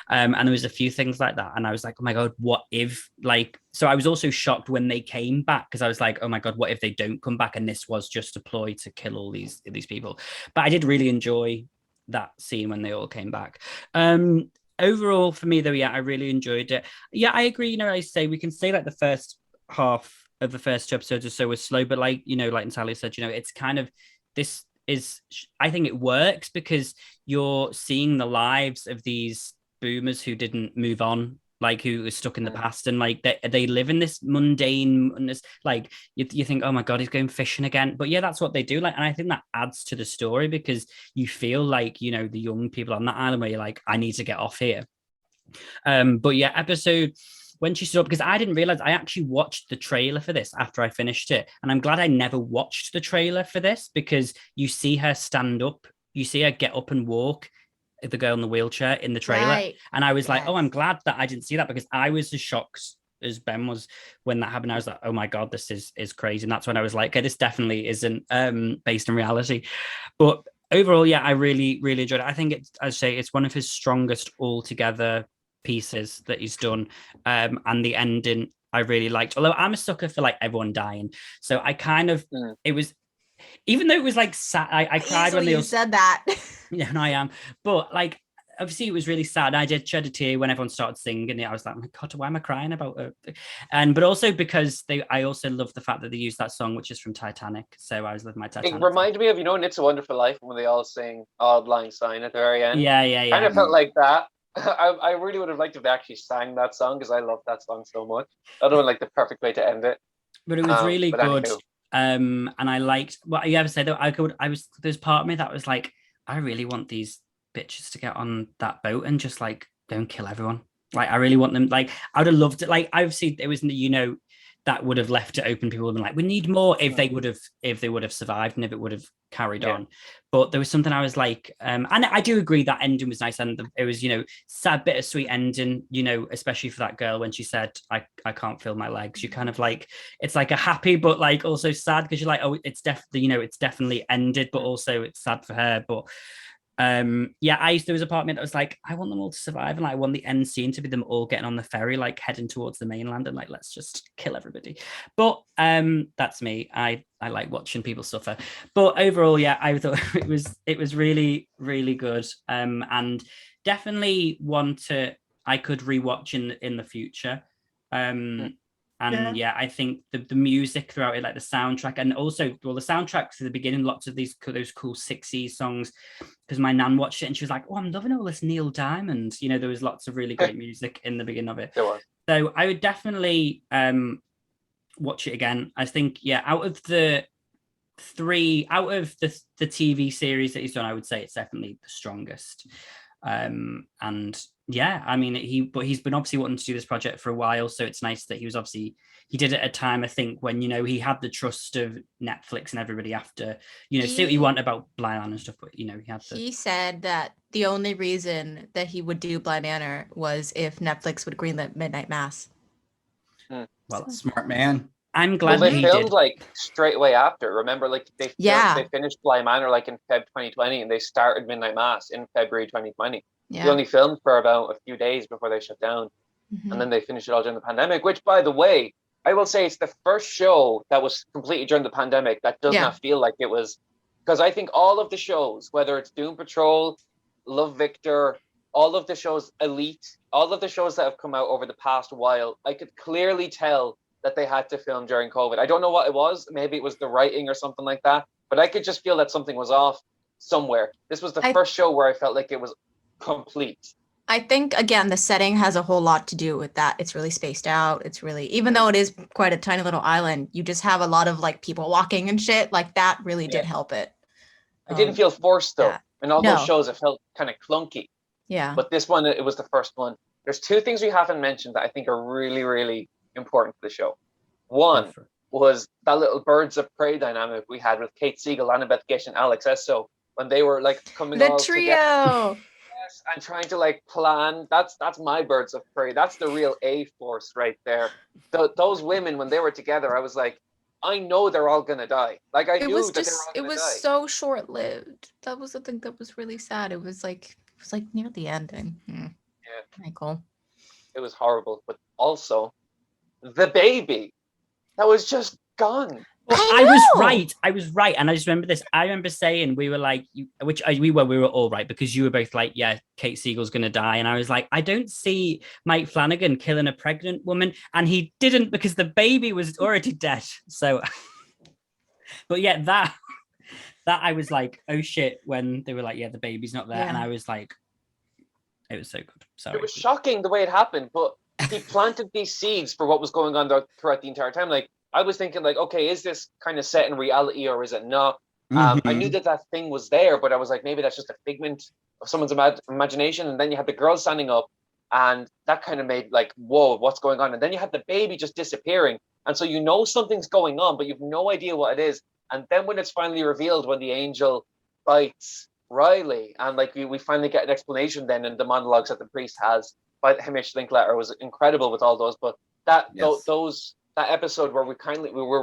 And there was a few things like that, and I was like, oh my god, what if, like, so I was also shocked when they came back, because I was like, oh my god, what if they don't come back and this was just a ploy to kill all these people? But I did really enjoy that scene when they all came back. Overall, for me though, yeah, I really enjoyed it. Yeah, I agree. I say we can say like the first half of the first two episodes or so was slow, but like Natalia said, it's kind of, this is, I think it works because you're seeing the lives of these boomers who didn't move on, like who were stuck in the past, and like they live in this mundane, like you think, oh my god, he's going fishing again, but yeah, that's what they do. Like, and I think that adds to the story, because you feel like the young people on that island where you're like, I need to get off here. But yeah, episode, when she stood up, because I didn't realize I actually watched the trailer for this after I finished it, and I'm glad I never watched the trailer for this, because you see her stand up, you see her get up and walk, the girl in the wheelchair in the trailer, right. And I was like, oh, I'm glad that I didn't see that, because I was as shocked as Ben was when that happened. I was like, oh my god, this is crazy. And that's when I was like, okay, this definitely isn't based in reality. But overall, yeah, I really, really enjoyed it. I think it's one of his strongest altogether pieces that he's done, and the ending I really liked, although I'm a sucker for like everyone dying, so I kind of it was, even though it was like sad, I cried when they all said that. Yeah, and I am, but like obviously it was really sad. I did shed a tear when everyone started singing it. I was like, oh my god, why am I crying about it? But also because I also love the fact that they used that song, which is from Titanic, so I was living my Titanic. It reminded me of in It's a Wonderful Life when they all sing Auld Lang Syne at the very end. Yeah. Kind of felt like that. I really would have liked if they actually sang that song, because I love that song so much. I don't know, like the perfect way to end it. But it was really good. And I liked what you ever said though. There's part of me that was like, I really want these bitches to get on that boat and just like go and kill everyone. Like I really want them. Like I would have loved it. Like obviously it was that would have left it open. People would have been like, we need more, if they would have survived and if it would have carried on. But there was something I was like, and I do agree that ending was nice, and it was sad, bittersweet ending, especially for that girl when she said, I can't feel my legs. You kind of like, it's like a happy but like also sad, because you're like, oh, it's definitely it's definitely ended, but also it's sad for her. But there was a part of me that was like, I want them all to survive, and I want the end scene to be them all getting on the ferry, like heading towards the mainland, and like, let's just kill everybody. But that's me. I like watching people suffer. But overall, yeah, I thought it was really, really good. And definitely one I could rewatch in the future. And yeah, I think the music throughout it, like the soundtrack, and also, well, the soundtracks at the beginning, lots of those cool 60s songs, because my nan watched it and she was like, oh, I'm loving all this Neil Diamond. There was lots of really great music in the beginning of it. So I would definitely watch it again. I think, yeah, out of the TV series that he's done, I would say it's definitely the strongest. And yeah, I mean, he's been obviously wanting to do this project for a while, so it's nice that he did it at a time, I think, when, he had the trust of Netflix and everybody after, say what you want about Blind Manor and stuff, but, he had the... He said that the only reason that he would do Blind Manor was if Netflix would greenlit Midnight Mass. Well, Smart man. I'm glad Well, that they he filmed did. like straight away after. Remember, like they Yeah. finished Bly Manor like in Feb 2020, and they started Midnight Mass in February 2020. Yeah. They only filmed for about a few days before they shut down, Mhm. and then they finished it all during the pandemic. Which, by the way, I will say it's the first show that was completely during the pandemic that does Yeah. not feel like it was, because I think all of the shows, whether it's Doom Patrol, Love Victor, all of the shows, Elite, all of the shows that have come out over the past while, I could clearly tell that they had to film during COVID. I don't know what it was. Maybe it was the writing or something like that, but I could just feel that something was off somewhere. This was the first show where I felt like it was complete. I think, again, the setting has a whole lot to do with that. It's really spaced out. It's really, even though it is quite a tiny little island, you just have a lot of like people walking and shit. Like that really did help it. It didn't feel forced though. In all those shows, it felt kind of clunky. Yeah. But this one, it was the first one. There's two things we haven't mentioned that I think are really, really important for the show. One was that little birds of prey dynamic we had with Kate Siegel, Annabeth Gish, and Alex Esso when they were like coming all trio. Together. Yes, and trying to like plan. That's my birds of prey. That's the real A force right there. Those women, when they were together, I was like, I know they're all gonna die. Like I knew that they were all gonna die. It was so short lived. That was the thing that was really sad. It was like near the ending. Yeah. Michael. It was horrible, but also the baby that was just gone. Well, I was right, and I just remember this. I remember saying we were like, we were all right, because you were both like, yeah, Kate Siegel's gonna die, and I was like, I don't see Mike Flanagan killing a pregnant woman, and he didn't, because the baby was already dead. So, but yeah, that I was like, oh shit, when they were like, yeah, the baby's not there, and I was like, it was so good. Sorry, it was shocking the way it happened, but he planted these seeds for what was going on throughout the entire time. Like I was thinking, like, okay, is this kind of set in reality or is it not? I knew that thing was there, but I was like, maybe that's just a figment of someone's imagination. And then you had the girl standing up, and that kind of made like, whoa, what's going on? And then you had the baby just disappearing, and so something's going on, but you've no idea what it is. And then when it's finally revealed, when the angel bites Riley, and like we finally get an explanation then in the monologues that the priest has by Hamish Linklater was incredible with all those. But that episode where we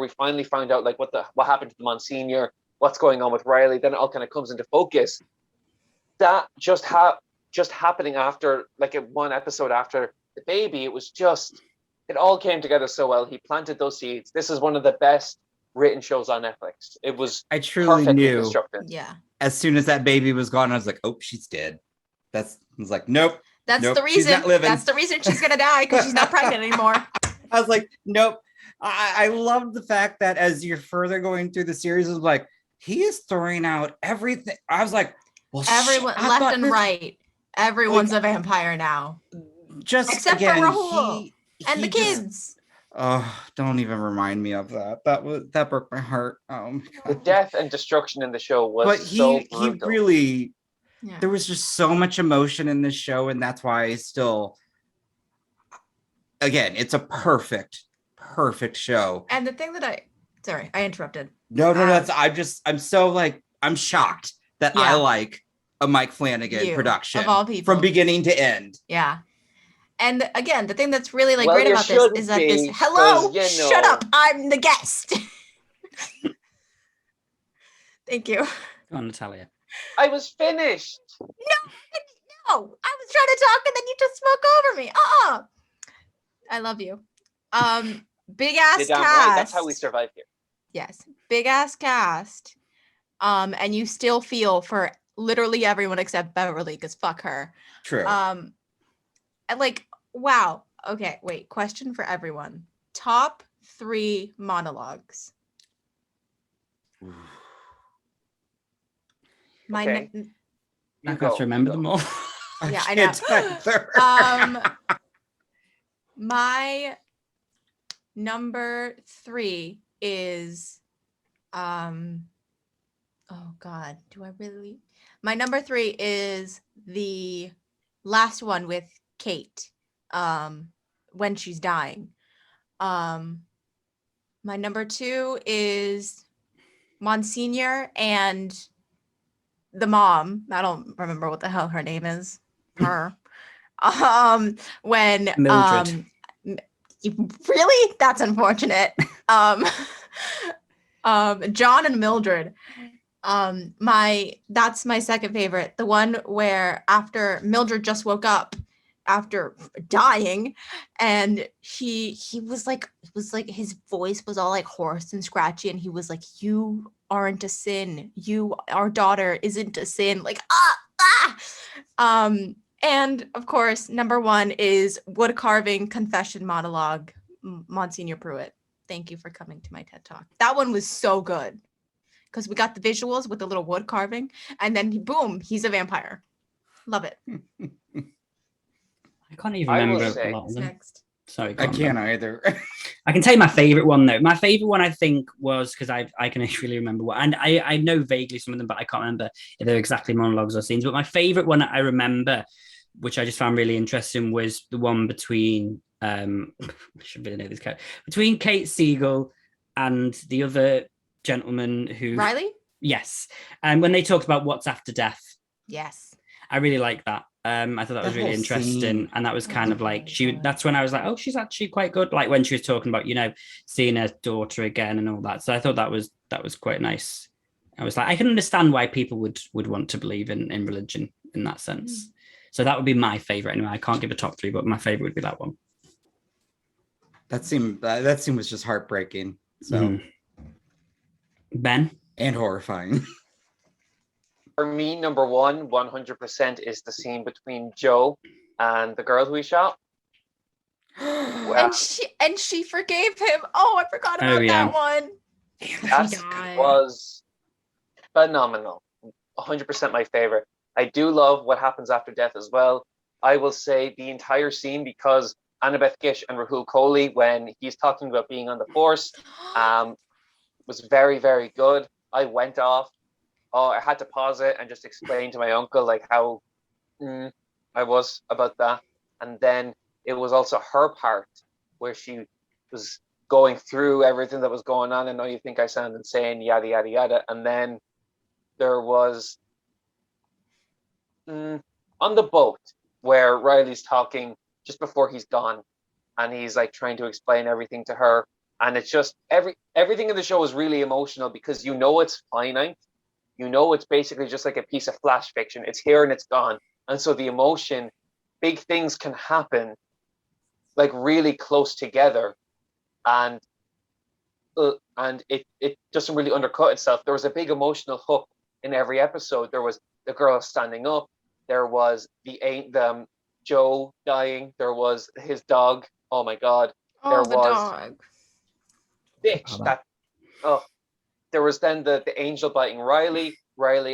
finally found out like what happened to the Monsignor, what's going on with Riley, then it all kind of comes into focus. That just happening after like one episode after the baby, it all came together so well. He planted those seeds. This is one of the best written shows on Netflix. It was I truly knew. Yeah. As soon as that baby was gone, I was like, oh, she's dead. I was like, nope. That's nope, the reason. She's not living. That's the reason she's gonna die, because she's not pregnant anymore. I was like, nope. I love the fact that as you're further going through the series, is like he is throwing out everything. I was like, well, everyone left and right. Everyone's a vampire now. Just except again, for Rahul and the kids. Oh, don't even remind me of that. That broke my heart. Oh my God. The death and destruction in the show was he brutal. Really, there was just so much emotion in this show, and that's why I still, again, it's a perfect show. And the thing that I interrupted. No, I'm so like, I'm shocked that I like a Mike Flanagan production of all people from beginning to end. Yeah. And again, the thing that's really like great about this is that hello, shut up, I'm the guest. Thank you. Go on, Natalia. I was finished. No, I was trying to talk and then you just spoke over me. I love you. Big ass cast. Right. That's how we survive here. Yes, big ass cast. And you still feel for literally everyone except Beverly, because fuck her. True. Like, wow. Okay, wait. Question for everyone. Top 3 monologues. Okay. I can't remember them all. Yeah, I know. My number 3 is oh God, do I really? My number 3 is the last one with Kate, when she's dying. My number 2 is Monsignor and the mom. I don't remember what the hell her name is. Her. When Mildred. really? That's unfortunate. John and Mildred. That's my second favorite. The one where after Mildred just woke up after dying, and he was like, it was like his voice was all like hoarse and scratchy, and he was like, "You aren't a sin. Our daughter isn't a sin." Like and of course, number 1 is wood carving confession monologue, Monsignor Pruitt. Thank you for coming to my TED Talk. That one was so good because we got the visuals with the little wood carving, and then boom, he's a vampire. Love it. I can't even I will remember say- a lot of them. Next. Sorry, go I on, can't Ben. either. I can tell you my favorite one though. My favorite one I think was, because I can actually remember what, and I know vaguely some of them, but I can't remember if they're exactly monologues or scenes. But my favorite one I remember, which I just found really interesting, was the one between I should really know this character, between Kate Siegel and the other gentleman who Riley? Yes. And when they talked about what's after death, Yes. I really like that. I thought that was That really whole interesting. scene. And that was kind of like, really good. that's when I was like, oh, she's actually quite good. Like when she was talking about, seeing her daughter again and all that. So I thought that was quite nice. I was like, I can understand why people would want to believe in religion in that sense. So that would be my favorite anyway. I can't give a top 3, but my favorite would be that one. That scene was just heartbreaking. So Ben? and horrifying. For me, number 1, 100% is the scene between Joe and the girl who he shot. Well, And she forgave him. Oh, I forgot about that one. that was phenomenal. 100% my favorite. I do love what happens after death as well. I will say the entire scene, because Annabeth Gish and Rahul Kohli, when he's talking about being on the force, was very, very good. I went off. Oh, I had to pause it and just explain to my uncle like how I was about that. And then it was also her part where she was going through everything that was going on. I know you think I sound insane, yada, yada, yada. And then there was on the boat where Riley's talking just before he's gone, and he's like trying to explain everything to her. And it's just everything in the show is really emotional because it's finite. It's basically just like a piece of flash fiction. It's here and it's gone. And so the emotion, big things can happen like really close together. And it doesn't really undercut itself. There was a big emotional hook in every episode. There was the girl standing up. There was the Joe dying. There was his dog. Oh my God. There the was dog. Bitch. There was then the angel biting Riley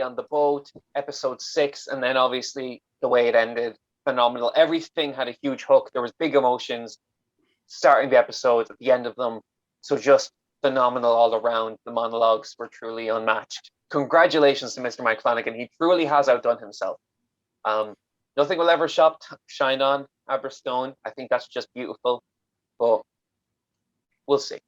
on the boat, episode 6, and then obviously the way it ended, phenomenal. Everything had a huge hook. There was big emotions starting the episodes, at the end of them. So just phenomenal all around. The monologues were truly unmatched. Congratulations to Mr. Mike Flanagan. He truly has outdone himself. Nothing will ever shine on Aberstone. I think that's just beautiful, but we'll see.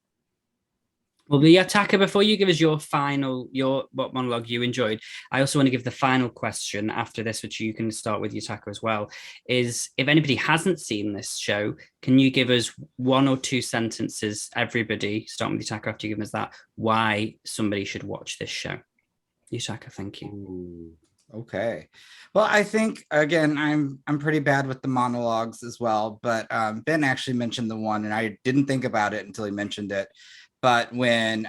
Well, the Attacker, before you give us what monologue you enjoyed, I also want to give the final question after this, which you can start with the Attacker as well, is if anybody hasn't seen this show, can you give us 1 or 2 sentences, everybody, starting with the Attacker after you give us that, why somebody should watch this show? Attacker, thank you. Ooh, okay. Well, I think, again, I'm pretty bad with the monologues as well, but Ben actually mentioned the one, and I didn't think about it until he mentioned it. But when,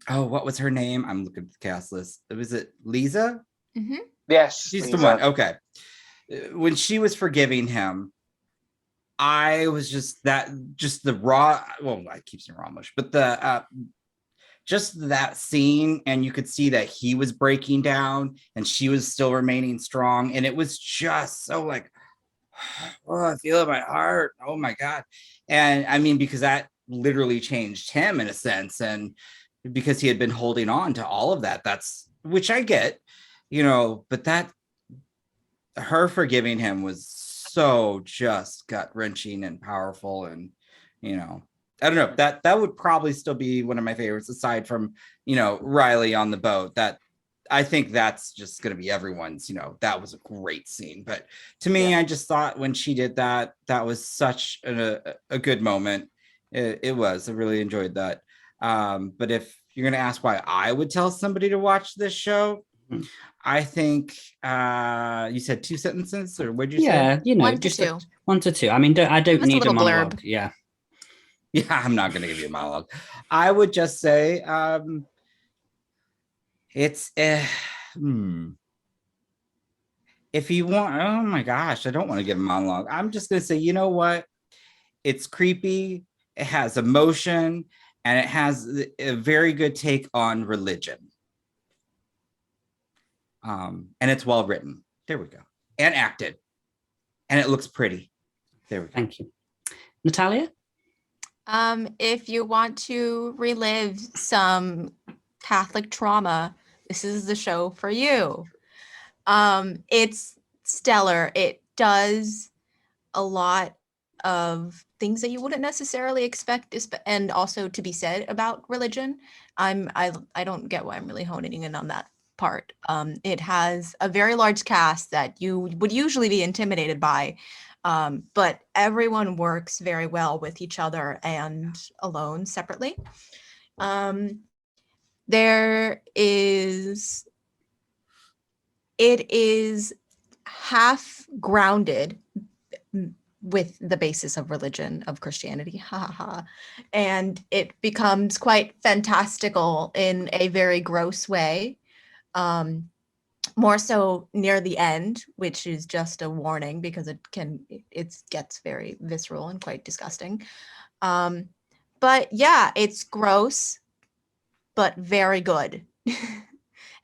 what was her name? I'm looking at the cast list. Was it Lisa? Mm-hmm. Yes. She's Lisa. the one. Okay. When she was forgiving him, I was just the raw, well, I keep saying raw much, but just that scene, and you could see that he was breaking down and she was still remaining strong. And it was just so like, oh, I feel it in my heart. Oh my God. And I mean, because that literally changed him in a sense. And because he had been holding on to all of that, which I get, but her forgiving him was so just gut wrenching and powerful, and I don't know, that would probably still be one of my favorites aside from Riley on the boat. That I think that's just going to be everyone's. That was a great scene, but to me, I just thought when she did that was such a good moment. It was. I really enjoyed that. But if you're going to ask why I would tell somebody to watch this show, I think you said 2 sentences, or what'd you say? Yeah, 1 to just 2. 1 to 2. I mean, I don't need a little monologue. blurb. Yeah. Yeah, I'm not going to give you a monologue. I would just say it's if you want, oh my gosh, I don't want to give a monologue. I'm just going to say, you know what? It's creepy. It has emotion, and it has a very good take on religion. And it's well written. There we go. And acted. And it looks pretty. There we go. Thank you. Natalia? If you want to relive some Catholic trauma, this is the show for you. It's stellar. It does a lot of things that you wouldn't necessarily expect, and also to be said about religion. I don't get why I'm really honing in on that part. It has a very large cast that you would usually be intimidated by, but everyone works very well with each other and alone separately. It is half grounded with the basis of religion, of Christianity, and it becomes quite fantastical in a very gross way, more so near the end, which is just a warning because it gets very visceral and quite disgusting. But yeah, it's gross, but very good.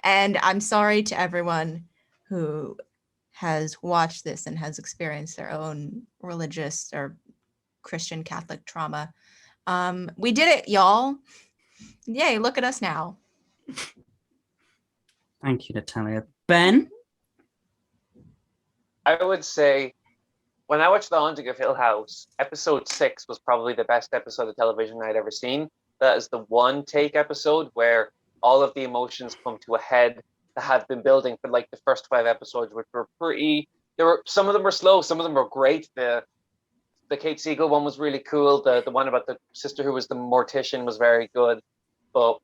And I'm sorry to everyone who has watched this and has experienced their own religious or Christian Catholic trauma. We did it, y'all. Yay, look at us now. Thank you, Natalia. Ben? I would say when I watched The Haunting of Hill House, episode 6 was probably the best episode of television I'd ever seen. That is the one take episode where all of the emotions come to a head that had been building for like the first 5 episodes, which were some of them were slow, some of them were great. The Kate Siegel one was really cool. The one about the sister who was the mortician was very good. But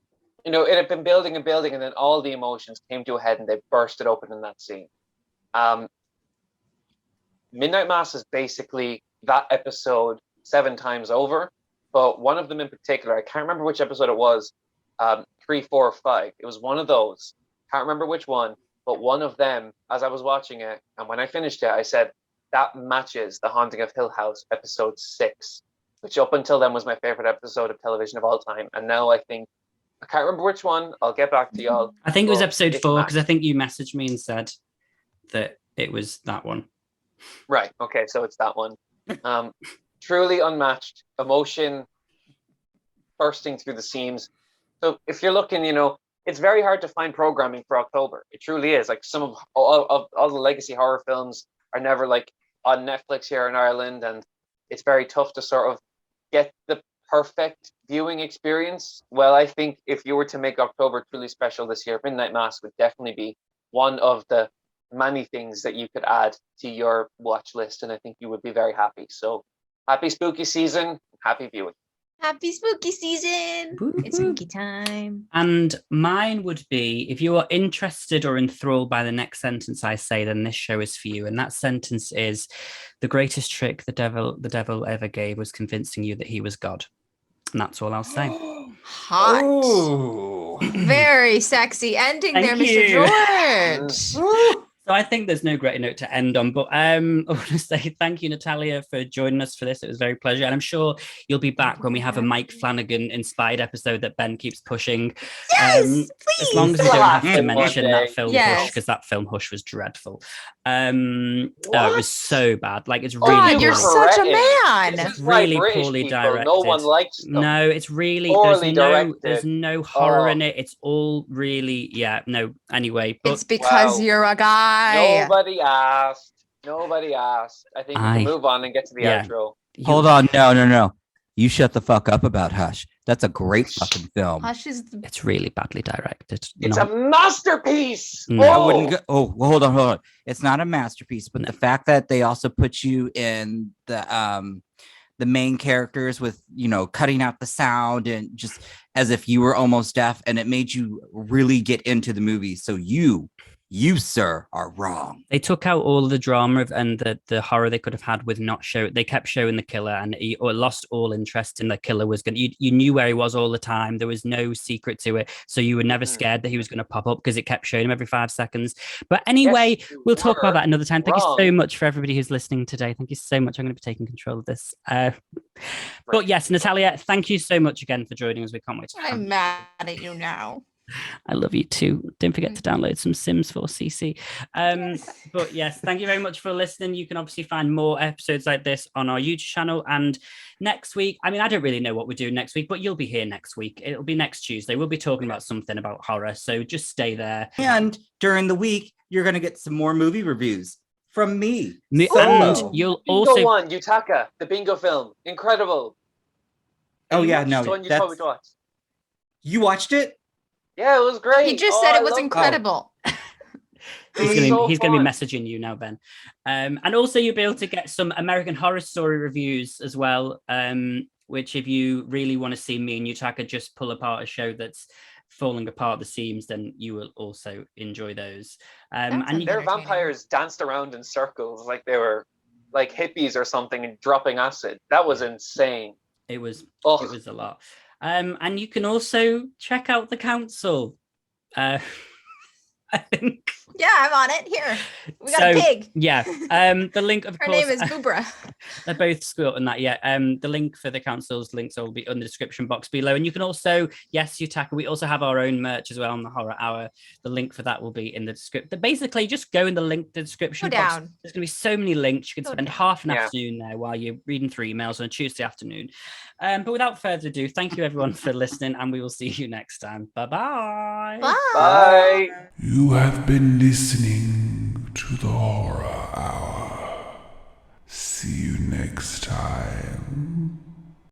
it had been building and building, and then all the emotions came to a head and they bursted open in that scene. Midnight Mass is basically that episode 7 times over, but one of them in particular, I can't remember which episode it was, 3, 4, or 5. It was one of those. Can't remember which one, but one of them, as I was watching it, and when I finished it, I said, that matches The Haunting of Hill House episode 6, which up until then was my favorite episode of television of all time. And now I think, I can't remember which one. I'll get back to y'all. I think it was episode 4, because I think you messaged me and said that it was that one. Right. Okay. So it's that one. Truly unmatched emotion bursting through the seams. So if you're looking, it's very hard to find programming for October. It truly is. Like some of all the legacy horror films are never like on Netflix here in Ireland, and it's very tough to sort of get the perfect viewing experience. Well, I think if you were to make October truly special this year, Midnight Mass would definitely be one of the many things that you could add to your watch list, and I think you would be very happy. So happy spooky season, happy viewing. Happy spooky season. It's spooky time. And mine would be, if you are interested or enthralled by the next sentence I say, then this show is for you. And that sentence is, the greatest trick the devil ever gave was convincing you that he was God. And that's all I'll say. Hot. Ooh. Very sexy ending. Thank there, you. Mr. George. So I think there's no greater note to end on, but I want to say thank you, Natalia, for joining us for this. It was very pleasure. And I'm sure you'll be back when we have a Mike Flanagan inspired episode that Ben keeps pushing. Yes, please. As long as we don't have to mention One day. that film Yes. Hush, because that film Hush was dreadful. It was so bad. Like, it's really God, you're poorly- such a man. This is really why British poorly people, directed. No one likes them. No, it's really Poorly there's directed. no horror Oh. in it. It's all really anyway. But It's because Wow. you're a guy. Why? Nobody asked. I think we can move on and get to the outro. Hold on. No. You shut the fuck up about Hush. That's a great fucking film. Hush is It's really badly directed. It's a masterpiece. No. I wouldn't go. Oh, well, hold on. It's not a masterpiece, but the fact that they also put you in the main characters with, cutting out the sound and just as if you were almost deaf, and it made you really get into the movie. So you, sir, are wrong. They took out all the drama and the horror they could have had with not show. They kept showing the killer, and lost all interest in the killer was going. You knew where he was all the time. There was no secret to it, so you were never scared that he was going to pop up because it kept showing him every 5 seconds. But anyway, we'll talk about that another time. Thank you so much for everybody who's listening today. Thank you so much. I'm going to be taking control of this. But yes, Natalia, thank you so much again for joining us. We can't wait to I'm mad at you now. I love you too. Don't forget to download some Sims 4 CC. But yes, thank you very much for listening. You can obviously find more episodes like this on our YouTube channel. And next week, I don't really know what we're doing next week, but you'll be here next week. It'll be next Tuesday. We'll be talking about something about horror. So just stay there. And during the week, you're going to get some more movie reviews from me. And you'll also... Bingo one, Yutaka, the bingo film. Incredible. Oh, yeah, no. You watched it? Yeah, it was great. He just said it was incredible. He's going to be messaging you now, Ben. And also you'll be able to get some American Horror Story reviews as well, which if you really want to see me and Yutaka just pull apart a show that's falling apart the seams, then you will also enjoy those. And their vampires danced around in circles like they were like hippies or something and dropping acid. That was insane. It was a lot. And you can also check out The Council. I think. Yeah, I'm on it. Here. We got a pig. Yeah. The link, of Her course. name is Boobra. They're both split on that, yeah. The link for the council's links will be in the description box below. And you can also, yes, Yutaka, we also have our own merch as well on the Horror Hour. The link for that will be in the description. Basically, just go in the description box. Down. There's going to be so many links. You can spend half an afternoon there while you're reading through emails on a Tuesday afternoon. But without further ado, thank you everyone for listening, and we will see you next time. Bye-bye. Bye. You have been listening to the Horror Hour. See you next time.